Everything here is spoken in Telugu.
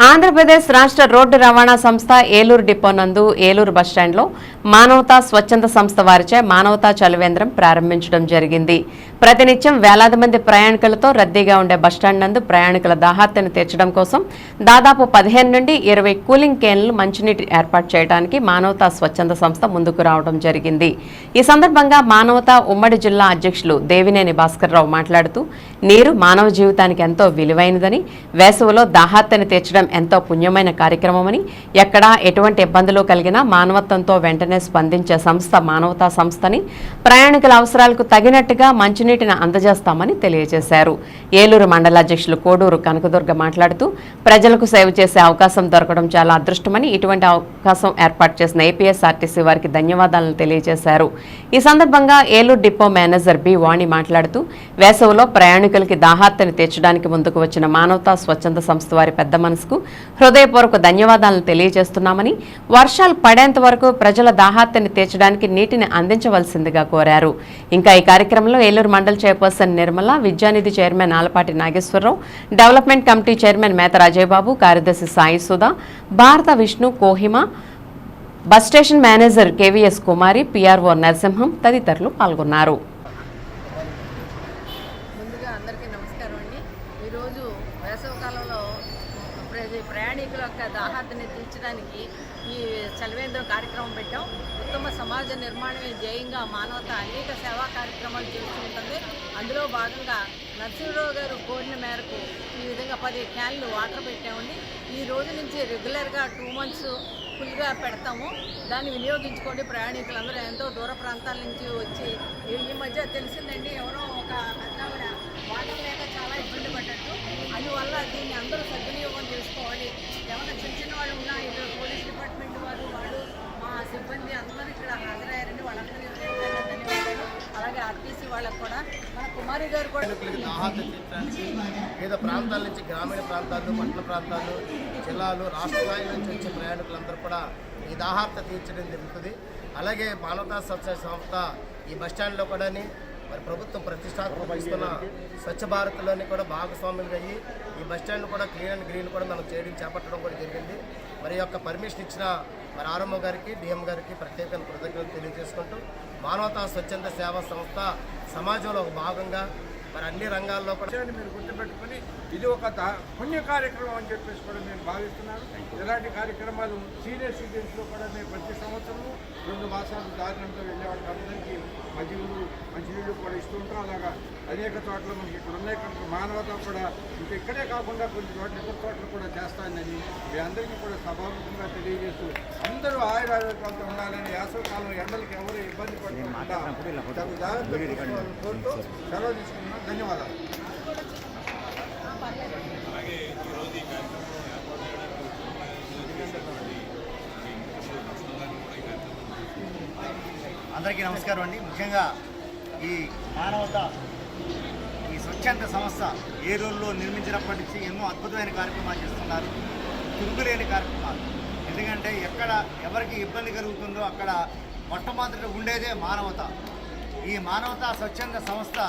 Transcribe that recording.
ఆంధ్రప్రదేశ్ రాష్ట్ర రోడ్డు రవాణా సంస్థ ఏలూరు డిపో నందు ఏలూరు బస్టాండ్లో మానవతా స్వచ్ఛంద సంస్థ వారిచే మానవతా చలివేంద్రం ప్రారంభించడం జరిగింది. ప్రతినిత్యం వేలాది మంది ప్రయాణికులతో రద్దీగా ఉండే బస్టాండ్ నందు ప్రయాణికుల దాహార్తిని తీర్చడం కోసం దాదాపు 15 నుండి 20 కూలింగ్ కేన్లు మంచినీటి ఏర్పాటు చేయడానికి మానవతా స్వచ్ఛంద సంస్థ ముందుకు రావడం జరిగింది. ఈ సందర్భంగా మానవతా ఉమ్మడి జిల్లా అధ్యక్షులు దేవినేని భాస్కర్రావు మాట్లాడుతూ నీరు మానవ జీవితానికి ఎంతో విలువైనదని, వేసవిలో దాహార్తిని తీర్చడం ఎంతో పుణ్యమైన కార్యక్రమమని, ఎక్కడా ఎటువంటి ఇబ్బందులు కలిగినా మానవత్వంతో వెంటనే స్పందించే సంస్థ మానవతా సంస్థని, ప్రయాణికుల అవసరాలకు తగినట్టుగా మంచినీటిని అందజేస్తామని తెలియజేశారు. ఏలూరు మండలాధ్యక్షులు కోడూరు కనకదుర్గ మాట్లాడుతూ ప్రజలకు సేవ చేసే అవకాశం దొరకడం చాలా అదృష్టమని, ఇటువంటి అవకాశం ఏర్పాటు చేసిన ఏపీఎస్ఆర్టీసీ వారికి ధన్యవాదాలను తెలియజేశారు. ఈ సందర్భంగా ఏలూరు డిపో మేనేజర్ బి వాణి మాట్లాడుతూ వేసవిలో ప్రయాణికులకి దాహార్తిని తీర్చడానికి ముందుకు వచ్చిన మానవతా స్వచ్ఛంద సంస్థ వారి పెద్ద మనసుకు హృదయపూర్వక ధన్యవాదాలను తెలియజేస్తున్నామని, వర్షాలు పడేంత వరకు ప్రజల దాహార్తిని తీర్చడానికి నీటిని అందించవలసిందిగా కోరారు. ఇంకా ఈ కార్యక్రమంలో ఏలూరు మండల chairperson Nirmala, Vidyanidhi chairman Alapati Nageswara Rao, development committee chairman Metha Rajayyababu, కార్యదర్శి Sai Sudha, Bharatha Vishnu, Kohima, bus station manager KVS Kumari, PRO Narasimham తదితరులు పాల్గొన్నారు. ప్రయాణికుల యొక్క దాహార్తిని తీర్చడానికి ఈ చలివేంద్రం కార్యక్రమం పెట్టాం. ఉత్తమ సమాజ నిర్మాణమే ధ్యేయంగా మానవత అనేక సేవా కార్యక్రమాలు చేస్తూ ఉంటుంది. అందులో భాగంగా నరసింహరావు గారు కోరిన మేరకు ఈ విధంగా 10 క్యాన్లు వాటర్ పెట్టామండి. ఈ రోజు నుంచి రెగ్యులర్గా 2 months ఫుల్గా పెడతాము. దాన్ని వినియోగించుకోండి. ప్రయాణికులందరూ ఎంతో దూర ప్రాంతాల నుంచి వచ్చి ఈ మధ్య తెలిసిందండి, ఎవరో ఒక పెద్దావిడ వాటర్ లేక చాలా ఇబ్బంది పడ్డట్టు. అందువల్ల దీన్ని అందరూ సద్వినియోగం చేసుకోవాలి. ఏమైనా చిన్న చిన్న వాళ్ళు ఉన్నా ఇక్కడ పోలీస్ డిపార్ట్మెంట్ వారు మా సిబ్బంది అందరూ ఇక్కడ హాజరయ్యారండి. వాళ్ళందరికీ ధన్యవాదాలు. అలాగే ఆర్టీసీ వాళ్ళకు కూడా మన కుమారి గారు కూడా వివిధ ప్రాంతాల నుంచి, గ్రామీణ ప్రాంతాలు, పట్టణ ప్రాంతాలు, జిల్లాలు, రాష్ట్రాల నుంచి వచ్చే ప్రయాణికులందరూ కూడా ఈ దాహార్త తీర్చడం జరుగుతుంది. అలాగే మానవతా స్వచ్ఛ సంస్థ ఈ బస్టాండ్లో కూడా మరి ప్రభుత్వం ప్రతిష్టాత్మకమైన స్వచ్ఛ భారత్లోని కూడా భాగస్వాములుగా అయ్యి ఈ బస్టాండ్ కూడా క్లీన్ అండ్ గ్రీన్ కూడా మనం చేయడం చేపట్టడం కూడా జరిగింది. మరి యొక్క పర్మిషన్ ఇచ్చిన మరి ఆర్ఎంఓ గారికి, డిఎం గారికి ప్రత్యేకంగా కృతజ్ఞతలు తెలియజేసుకుంటూ మానవతా స్వచ్ఛంద సేవా సంస్థ సమాజంలో ఒక భాగంగా మరి అన్ని రంగాల్లో కూడా మీరు గుర్తుపెట్టుకుని ఇది ఒక పుణ్య కార్యక్రమం అని చెప్పేసి కూడా నేను భావిస్తున్నాను. ఇలాంటి కార్యక్రమాలు సీనియర్ సిటిజన్స్లో కూడా మేము ప్రతి సంవత్సరము 2 మాసాలు దారుణంతో వెళ్ళే వాళ్ళకి అందరికీ మంచినీళ్ళు కూడా ఇస్తూ ఉంటాం. అలాగా అనేక చోట్ల మనకి ఇక్కడ ఉన్నాయి. మానవత కూడా ఇంకా ఇక్కడే కాకుండా కొన్ని చోట్ల ఇతర చోట్ల కూడా చేస్తానని మీ అందరికీ కూడా సభాముఖంగా తెలియజేస్తూ అందరూ ఆయురారోగ్యాలతో ఉండాలని, వేసవికాలం ఎండలకి ఎవరు ఇబ్బంది పడకుండా కోరుతూ సెలవు తీసుకున్నాం. ధన్యవాదాలు. అందరికీ నమస్కారం అండి. ముఖ్యంగా ఈ మానవత ఈ స్వచ్ఛంద సంస్థ ఏలూరులో నిర్మించినప్పటి నుంచి ఎన్నో అద్భుతమైన కార్యక్రమాలు చేస్తున్నారు. తిరుగులేని కార్యక్రమాలు. ఎందుకంటే ఎక్కడ ఎవరికి ఇబ్బంది కలుగుతుందో అక్కడ మొట్టమొదటి ఉండేదే మానవత. ఈ మానవత స్వచ్ఛంద సంస్థ